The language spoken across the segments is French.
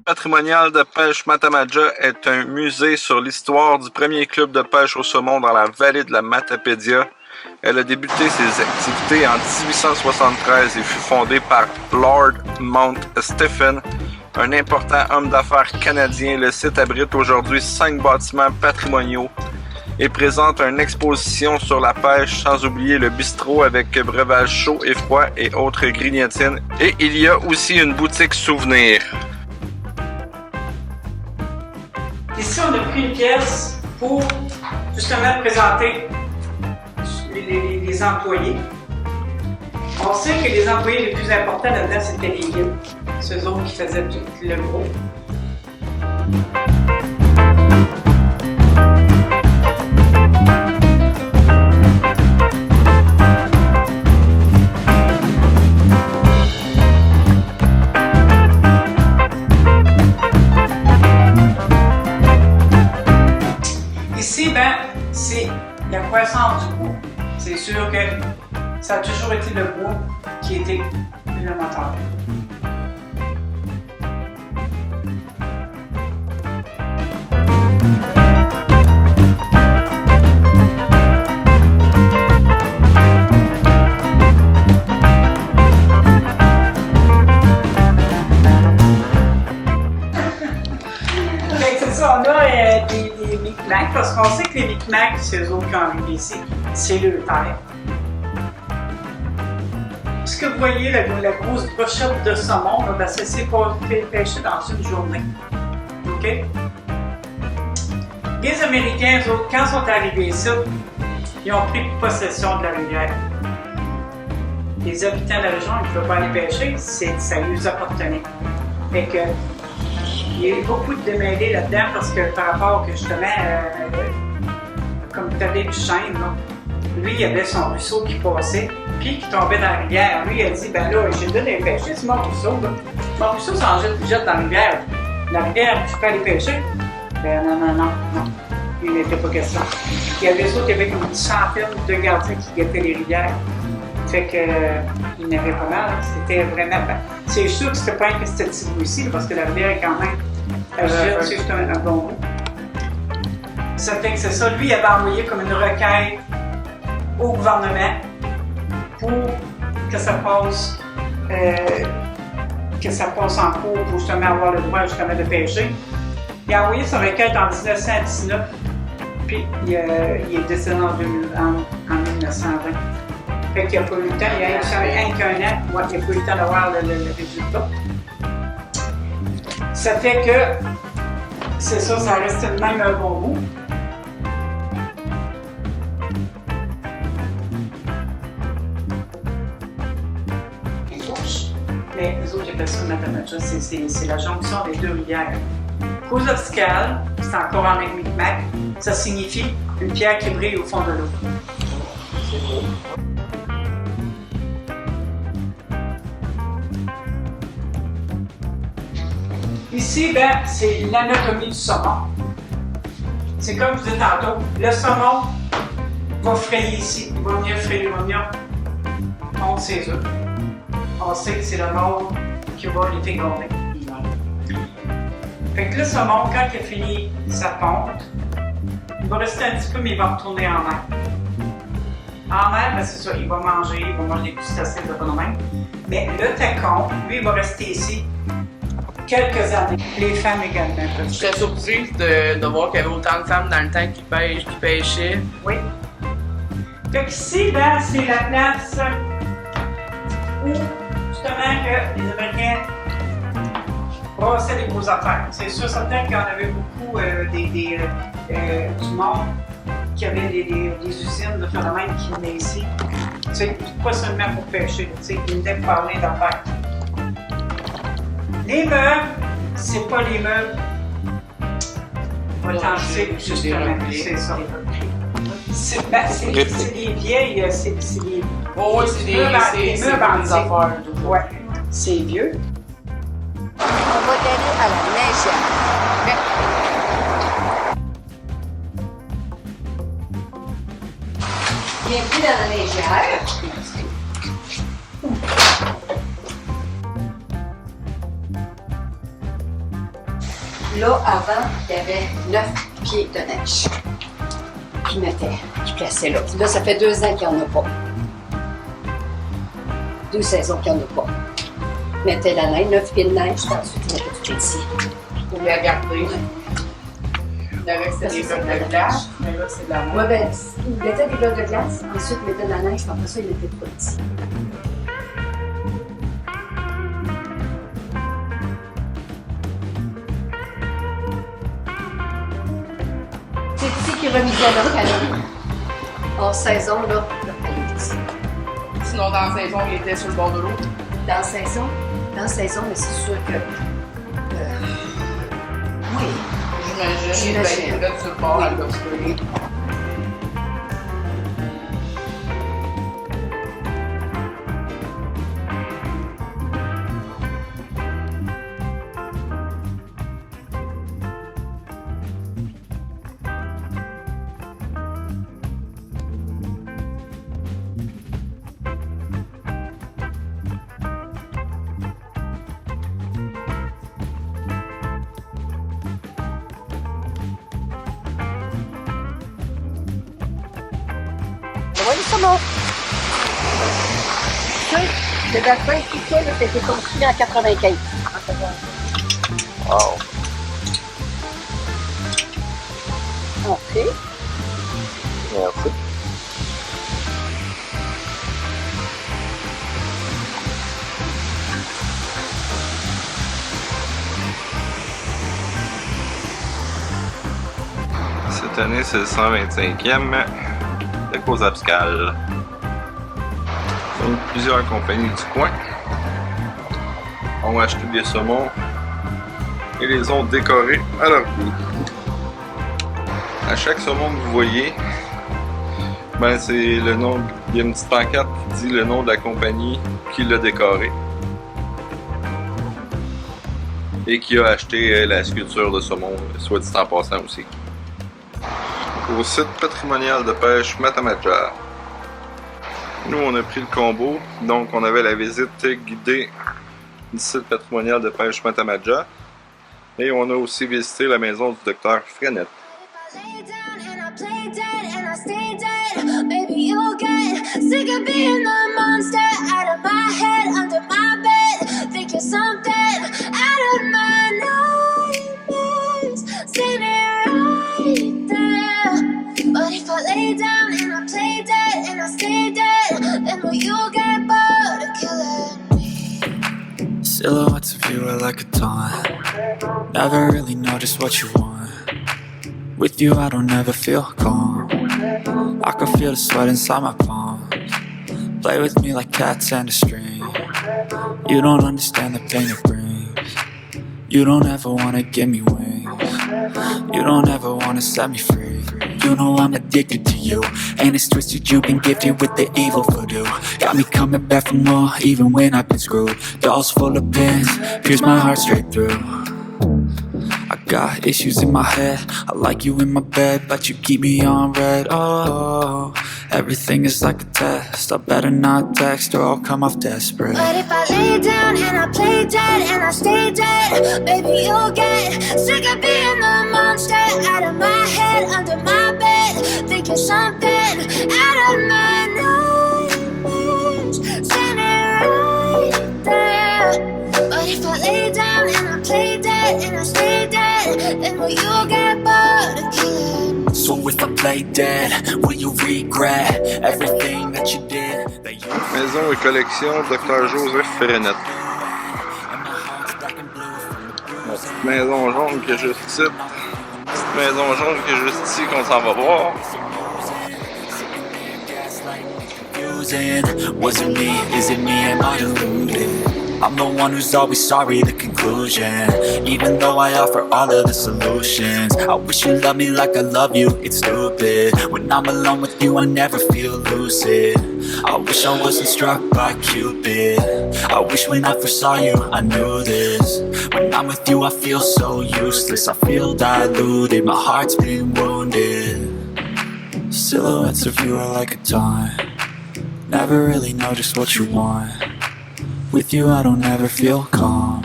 patrimonial de pêche Matamaja est un musée sur l'histoire du premier club de pêche au saumon dans la vallée de la Matapédia. Elle a débuté ses activités en 1873 et fut fondée par Lord Mount Stephen, un important homme d'affaires canadien. Le site abrite aujourd'hui 5 bâtiments patrimoniaux et présente une exposition sur la pêche, sans oublier le bistrot avec breuvage chaud et froid et autres grignotines. Et il y a aussi une boutique souvenir. Ici, on a pris une pièce pour justement présenter les employés. On sait que les employés les plus importants là-dedans, c'était les guides. Ceux autres qui faisaient tout le gros. Ici, c'est la croissance du bois. C'est sûr que ça a toujours été le bois qui était le moteur. C'est ça, on a des Micmacs, parce qu'on sait que les Micmacs, c'est eux autres qui ont arrivé ici, c'est le terre. Ce que vous voyez, la grosse brochette de saumon, c'est pour pêcher dans une journée. OK? Les Américains, eux autres, quand ils sont arrivés ici, ils ont pris possession de la rivière. Les habitants de la région, ils ne pouvaient pas aller pêcher, ça lui appartenait. Fait que, il y a eu beaucoup de démêlés là-dedans parce que par rapport que justement, comme tu avais du chêne, là, lui, il y avait son ruisseau qui passait, puis qui tombait dans la rivière. Lui, il a dit, ben là, j'ai donné à pêcher, c'est mon ruisseau. Là. Mon ruisseau s'en jette dans la rivière. La rivière, je peux aller pêcher? Ben non. Il n'était pas question. Il y avait ça qu'il y avait comme une centaine de gardiens qui guettaient les rivières. Fait que, il y en avait pas mal. C'était vraiment. C'est sûr que c'était pas un petit bout ici, parce que la rivière est quand même. C'est juste un bon bout. Ça fait que c'est ça. Lui, il avait envoyé comme une requête au gouvernement pour que ça passe en cours pour justement avoir le droit justement de pêcher. Il a envoyé sa requête en 1919, puis il est décédé en 1920. Fait qu'il n'a pas eu le temps, il y a rien qu'un an, moi, il n'a pas eu le temps d'avoir le résultat. Ça fait que, c'est ça, ça reste même un bon bout. Mais les autres, j'appelle ça le Matamaja, c'est la jonction des deux rivières. Kozovskal, c'est encore en Micmac, ça signifie une pierre qui brille au fond de l'eau. C'est beau. Ici, c'est l'anatomie du saumon. C'est comme je disais tantôt, le saumon va frayer ici, il va venir frayer, il va venir pondre ses œufs. On sait que c'est le mort qui va les féconder. Fait que le saumon, quand il a fini sa ponte, il va rester un petit peu, mais il va retourner en mer. En mer, c'est ça, il va manger des crustacés de bonne main. Mais le tacon, lui, il va rester ici quelques années. Les femmes également. J'étais surprise de voir qu'il y avait autant de femmes dans le temps qui pêchaient. Oui. Fait qu'ici, c'est la place où, justement, que les Américains brassaient des grosses affaires. C'est sûr, certain qu'il y en avait beaucoup du monde qui avait des usines de phénomènes qui venaient ici. C'est pas seulement pour pêcher, ils venaient pour parler d'affaires. Les meubles, c'est pas les meubles authentiques, justement, c'est ça. C'est des vieilles, c'est des meubles antiques. Ouais, c'est vieux. On va y aller à la légère. Bienvenue dans la légère. Là, avant, il y avait 9 pieds de neige qui plaçaient là. Là, ça fait 2 ans qu'il n'y en a pas. 2 saisons qu'il n'y en a pas. Ils mettaient la neige, 9 pieds de neige, puis ensuite ils mettaient tout ici. Pour la garder. Avec c'était des blocs de glace, mais là, c'est de la neige. Oui, bien, ils mettaient des blocs de glace, ensuite ils mettaient de la neige, puis après ça, ils mettaient tout ici. C'est ici qu'ils remisaient leur canot. En saison, là, elle est ici. Sinon, dans la saison, il était sur le bord de l'eau. Dans la saison, mais c'est sûr que... oui. J'imagine, il était sur le bord, elle va se brûler. Voilà le saumon. Ça, le bassin, tout ça, là, ça a été construit en 95. Wow. Entrée. Merci. Cette année, c'est le 125e de Cause Abscale. Donc, plusieurs compagnies du coin ont acheté des saumons et les ont décorés à leur goût. À chaque saumon que vous voyez, ben c'est le nom, il y a une petite pancarte qui dit le nom de la compagnie qui l'a décoré et qui a acheté la sculpture de saumon, soit dit en passant aussi. Au site patrimonial de pêche Matamaja. Nous, on a pris le combo, donc on avait la visite guidée du site patrimonial de pêche Matamaja et on a aussi visité la maison du docteur Frenette. But if I lay down and I play dead and I stay dead, then will you get bored of killing me? Silhouettes of you are like a taunt. Never really know just what you want. With you I don't ever feel calm. I can feel the sweat inside my palms. Play with me like cats and a string. You don't understand the pain it brings. You don't ever wanna give me wings. You don't ever wanna set me free. You know I'm addicted to you, and it's twisted you've been gifted with the evil voodoo. Got me coming back for more, even when I've been screwed. Dolls full of pins, pierce my heart straight through. I got issues in my head, I like you in my bed, but you keep me on red. Oh, everything is like a test, I better not text or I'll come off desperate. But if I lay down and I play dead and I stay dead, baby you'll get sick of being the monster out of my head, under my bed, thinking something out of my nightmares, standing right there. But if I lay down and I play dead and I stay dead, then will you get bored of killing me? So if I play dead, will you regret everything that you did? That you Maison et collection Dr. Joseph Frenette. La petite maison jaune qui est juste ici. Petite maison jaune qui est juste ici qu'on s'en va voir. Was it me? Is it me? Am I deluded? I'm the one who's always sorry, the conclusion. Even though I offer all of the solutions, I wish you loved me like I love you, it's stupid. When I'm alone with you, I never feel lucid. I wish I wasn't struck by Cupid. I wish when I first saw you, I knew this. When I'm with you, I feel so useless. I feel diluted, my heart's been wounded. Silhouettes of you are like a taunt. Never really know just what you want. With you I don't ever feel calm.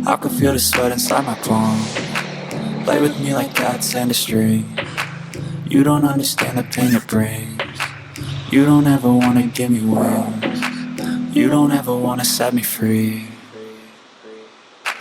I can feel the sweat inside my palms. Play with me like cats and a string. You don't understand the pain it brings. You don't ever wanna give me wings. You don't ever wanna set me free.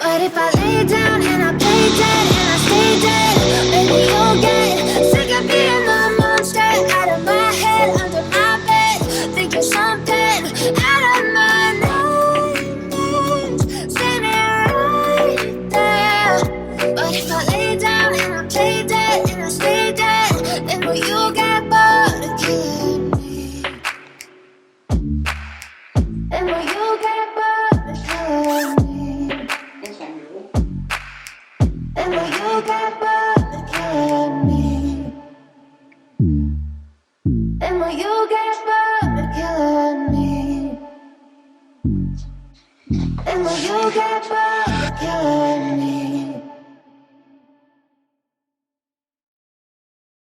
But if I lay down and I play dead and I stay dead, maybe you'll get sick of being the monster out of my head, under my bed, thinking something out of my nightmares, standing right there. But if I lay down and I play dead and I stay dead, then will you get bored of killing me? Then will you get bored of killing me? And will you get bored of killing me? And will you get bored of killing me? And will you get bored of killing me?